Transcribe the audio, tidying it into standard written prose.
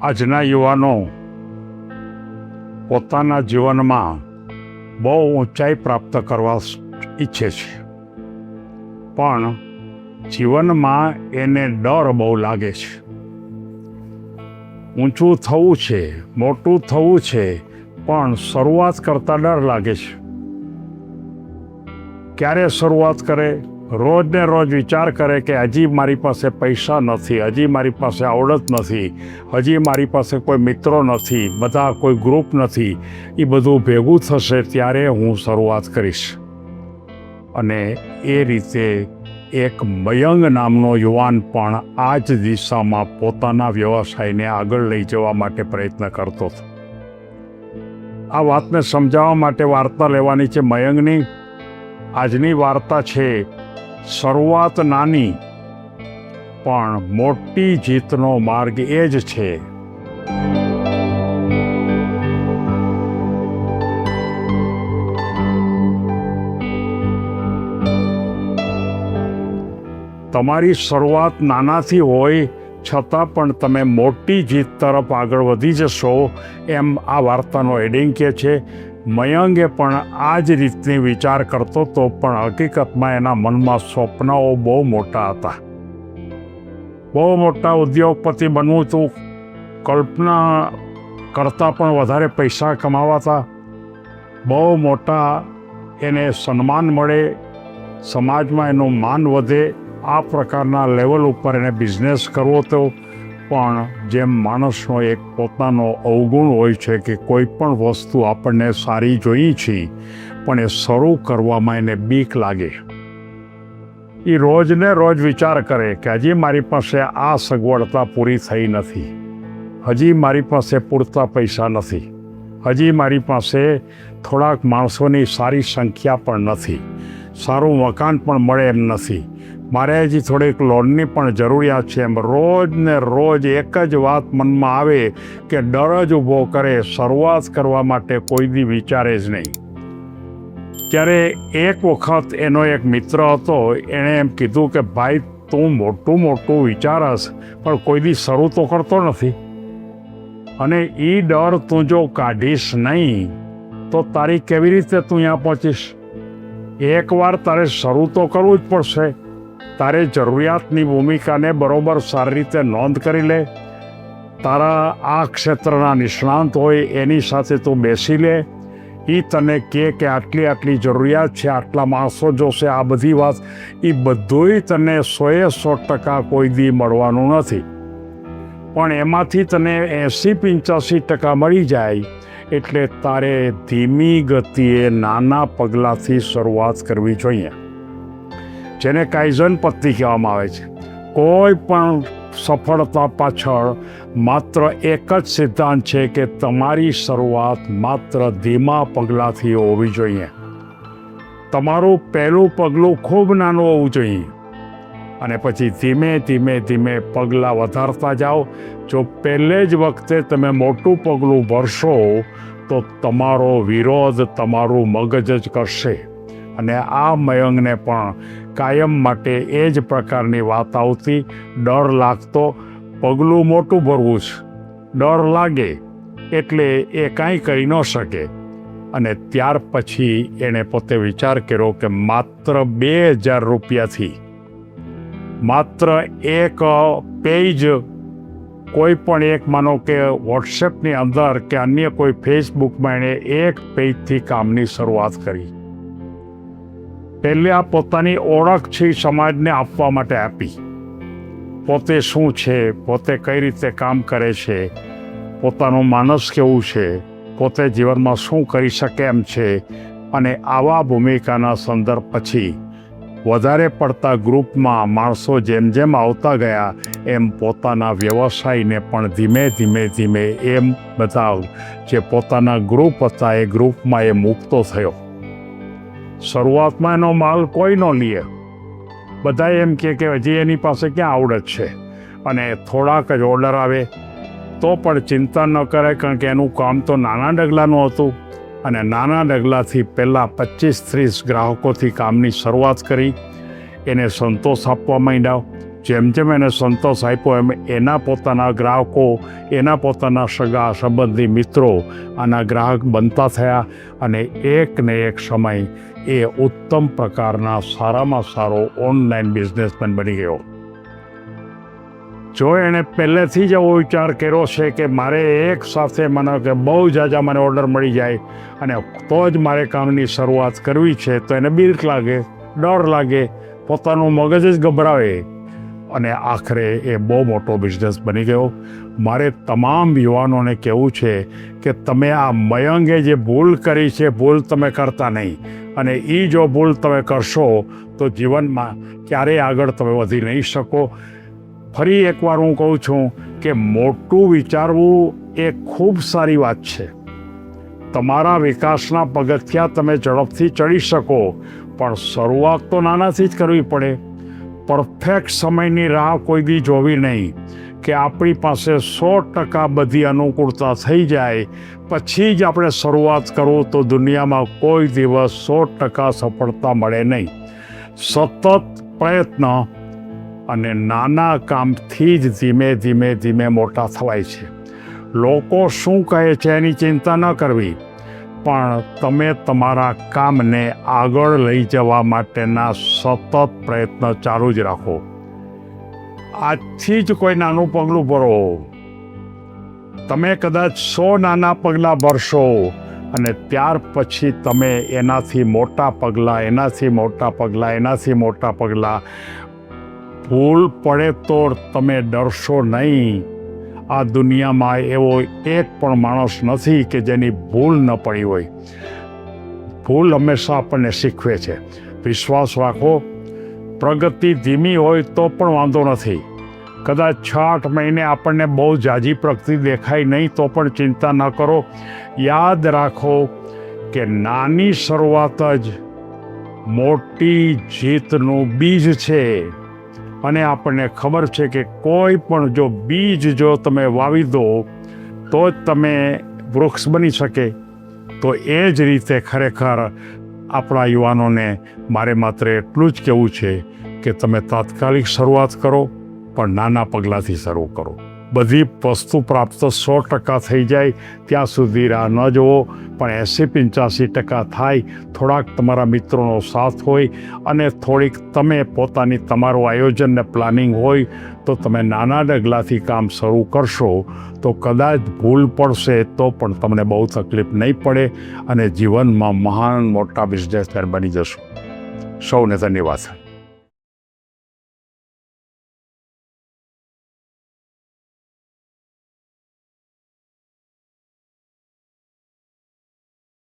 આજના યુવાનો પોતાના જીવનમાં બહુ ઊંચાઈ પ્રાપ્ત કરવા ઈચ્છે છે, પણ જીવનમાં એને ડર બહુ લાગે છે. ઊંચું થવું છે, મોટું થવું છે, પણ શરૂઆત કરતાં ડર લાગે છે. ક્યારે શરૂઆત કરે? રોજ ને રોજ વિચાર કરે કે હજી મારી પાસે પૈસા નથી, હજી મારી પાસે આવડત નથી, હજી મારી પાસે કોઈ મિત્રો નથી, બધા કોઈ ગ્રુપ નથી. એ બધું ભેગું થશે ત્યારે હું શરૂઆત કરીશ. અને એ રીતે એક મયંગ નામનો યુવાન પણ આ જ દિશામાં પોતાના વ્યવસાયને આગળ લઈ જવા માટે પ્રયત્ન કરતો હતો. આ વાતને સમજાવવા માટે વાર્તા લેવાની છે મયંગની. આજની વાર્તા છે શરૂઆત નાની પણ મોટી જીતનો માર્ગ એ જ છે. તમારી શરૂઆત નાનાથી હોય છતાં પણ તમે મોટી જીત તરફ આગળ વધી જશો, એમ આ વાર્તાનો એડિંગ કહે છે. મયંગે પણ આ જ રીતની વિચાર કરતો હતો, પણ હકીકતમાં એના મનમાં સ્વપ્નાઓ બહુ મોટા હતા. બહુ મોટા ઉદ્યોગપતિ બનવું હતું, કલ્પના કરતાં પણ વધારે પૈસા કમાવાતા, બહુ મોટા એને સન્માન મળે, સમાજમાં એનું માન વધે, આ પ્રકારના લેવલ ઉપર એને બિઝનેસ કરવો હતો. પણ જેમ માણસનો એક પોતાનો અવગુણ હોય છે કે કોઈ પણ વસ્તુ આપણને સારી જોઈએ છીએ, પણ એ શરૂ કરવામાં એને બીક લાગે. એ રોજને રોજ વિચાર કરે કે હજી મારી પાસે આ સગવડતા પૂરી થઈ નથી, હજી મારી પાસે પૂરતા પૈસા નથી, હજી મારી પાસે થોડાક માણસોની સારી સંખ્યા પણ નથી, સારું મકાન પણ મળે એમ નથી, મારે હજી થોડીક લોનની પણ જરૂરિયાત છે. એમ રોજ ને રોજ એક જ વાત મનમાં આવે કે ડર જ ઊભો કરે, શરૂઆત કરવા માટે કોઈ દી વિચારે જ નહીં. ત્યારે એક વખત એનો એક મિત્ર હતો, એણે એમ કીધું કે ભાઈ તું મોટું વિચારસ પણ કોઈ દી શરૂ તો કરતો નથી, અને એ ડર તું જો કાઢીશ નહીં તો તારી કેવી રીતે તું અહીંયા પહોંચીશ? એકવાર તારે શરૂ તો કરવું જ પડશે. તારે જરૂરિયાતની ભૂમિકાને બરોબર સારી રીતે નોંધ કરી લે. તારા આ ક્ષેત્રના નિષ્ણાંત હોય એની સાથે તું બેસી લે. એ તને કહે કે આટલી જરૂરિયાત છે, આટલા માણસો જોશે, આ બધી વાત, એ બધુંય તને 100% કોઈ દી મળવાનું નથી. પણ એમાંથી તને 80-85% મળી જાય. એટલે તારે ધીમી ગતિએ નાના પગલાંથી શરૂઆત કરવી જોઈએ, જેને કાઇઝન પદ્ધતિ કહેવામાં આવે છે. કોઈ પણ સફળતા પાછળ માત્ર એક જ સિદ્ધાંત છે કે તમારી શરૂઆત માત્ર ધીમા પગલાંથી હોવી જોઈએ. તમારું પહેલું પગલું ખૂબ નાનું હોવું જોઈએ, અને પછી ધીમે પગલાં વધારતા જાઓ. જો પહેલે જ વખતે તમે મોટું પગલું ભરશો તો તમારો વિરોધ તમારું મગજ જ કરશે. અને આ મયંગને પણ કાયમ માટે એ જ પ્રકારની વાત આવતી. ડર લાગતો, પગલું મોટું ભરવું છે, ડર લાગે એટલે એ કાંઈ કરી ન શકે. અને ત્યાર પછી એણે પોતે વિચાર કર્યો કે માત્ર 2000 રૂપિયાથી, માત્ર એક પેજ, કોઈ પણ એક, માનો કે વોટ્સએપની અંદર કે અન્ય કોઈ ફેસબુકમાં, એણે એક પેજથી કામની શરૂઆત કરી. પહેલે આ પોતાની ઓળખ છે એ સમાજને આપવા માટે આપી. પોતે શું છે, પોતે કઈ રીતે કામ કરે છે, પોતાનું માનસ કેવું છે, પોતે જીવનમાં શું કરી શકે એમ છે. અને આવા ભૂમિકાના સંદર્ભ પછી વધારે પડતા ગ્રુપમાં માણસો જેમ આવતા ગયા, એમ પોતાના વ્યવસાયને પણ ધીમે એમ બધા જે પોતાના ગ્રુપ હતા એ ગ્રુપમાં એ મૂકતો થયો. શરૂઆતમાં એનો માલ કોઈ ન લે, બધા એમ કે હજી એની પાસે ક્યાં આવડત છે, અને થોડાક જ ઓર્ડર આવે તો પણ ચિંતા ન કરે, કારણ કે એનું કામ તો નાના ડગલાનું હતું. અને નાના ડગલાથી પહેલાં 25-30 ગ્રાહકોથી કામની શરૂઆત કરી. એને સંતોષ આપવા માંડ્યા. જેમ જેમ એને સંતોષ આપ્યો એમ એના પોતાના ગ્રાહકો, એના પોતાના સગા સંબંધી મિત્રો આના ગ્રાહક બનતા થયા અને એક ને એક સમય એ ઉત્તમ પ્રકારના સારામાં સારો ઓનલાઈન બિઝનેસમેન બની ગયો. જો એણે પહેલેથી જ એવો વિચાર કર્યો છે કે મારે એક સાથે મને કે બહુ ઝાઝા મને ઓર્ડર મળી જાય અને તો જ મારે કામની શરૂઆત કરવી છે, તો એને બીક લાગે, ડર લાગે, પોતાનું મગજ જ ગભરાવે અને આખરે એ બહુ મોટો બિઝનેસ બની ગયો. મારે તમામ યુવાનોને કહેવું છે કે તમે આ મયંગે જે ભૂલ કરી છે, ભૂલ તમે કરતા નહીં, અને એ જો ભૂલ તમે કરશો તો જીવનમાં ક્યારેય આગળ તમે વધી નહીં શકો. ફરી એકવાર હું કહું છું કે મોટું વિચારવું એ ખૂબ સારી વાત છે. તમારા વિકાસના પગથિયાં તમે ઝડપથી ચડી શકો, પણ શરૂઆત તો નાનાથી જ કરવી પડે. પરફેક્ટ સમયની રાહ કોઈ દી જોવી નહીં કે આપણી પાસે 100% બધી અનુકૂળતા થઈ જાય પછી જ આપણે શરૂઆત કરવું, તો દુનિયામાં કોઈ દિવસ 100% સફળતા મળે નહીં. સતત પ્રયત્ન અને નાના કામથી જ ધીમે ધીમે ધીમે મોટા થવાય છે. લોકો શું કહે છે એની ચિંતા ન કરવી, પણ તમે તમારા કામને આગળ લઈ જવા માટેના સતત પ્રયત્ન ચાલુ જ રાખો. આજથી જ કોઈ નાનું પગલું ભરો. તમે કદાચ 100 નાના પગલાં ભરશો અને ત્યાર પછી તમે એનાથી મોટા પગલાં, એનાથી મોટા પગલાં, એનાથી મોટા પગલાં. ભૂલ પડે તો તમે ડરશો નહીં. આ દુનિયામાં એવો એક પણ માણસ નથી કે જેની ભૂલ ન પડી હોય. ભૂલ હંમેશા આપણને શીખવે છે. વિશ્વાસ રાખો. પ્રગતિ ધીમી હોય તો પણ વાંધો નથી. કદાચ 6-8 મહિને આપણને બહુ ઝાઝી પ્રગતિ દેખાય નહીં તો પણ ચિંતા ન કરો. યાદ રાખો કે નાની શરૂઆત જ મોટી જીતનું બીજ છે. અને આપણને ખબર છે કે કોઈ પણ જો બીજ જો તમે વાવી દો તો જ તમે વૃક્ષ બની શકે. તો એ જ રીતે ખરેખર આપણા યુવાનોને મારે માત્ર એટલું જ કહેવું છે કે તમે તાત્કાલિક શરૂઆત કરો, પણ નાના પગલાંથી શરૂ કરો. બધી વસ્તુ પ્રાપ્ત 100% થઈ જાય ત્યાં સુધી રાહ ન જુઓ, પણ 80-85% થાય. થોડાક તમારા મિત્રોનો સાથ હોય અને થોડીક તમે પોતાની તમારું આયોજન ને પ્લાનિંગ હોય તો તમે નાના ડગલાથી કામ શરૂ કરશો તો કદાચ ભૂલ પડશે તો પણ તમને બહુ તકલીફ નહીં પડે અને જીવનમાં મહાન મોટા બિઝનેસમેન બની જશો. સૌને ધન્યવાદ.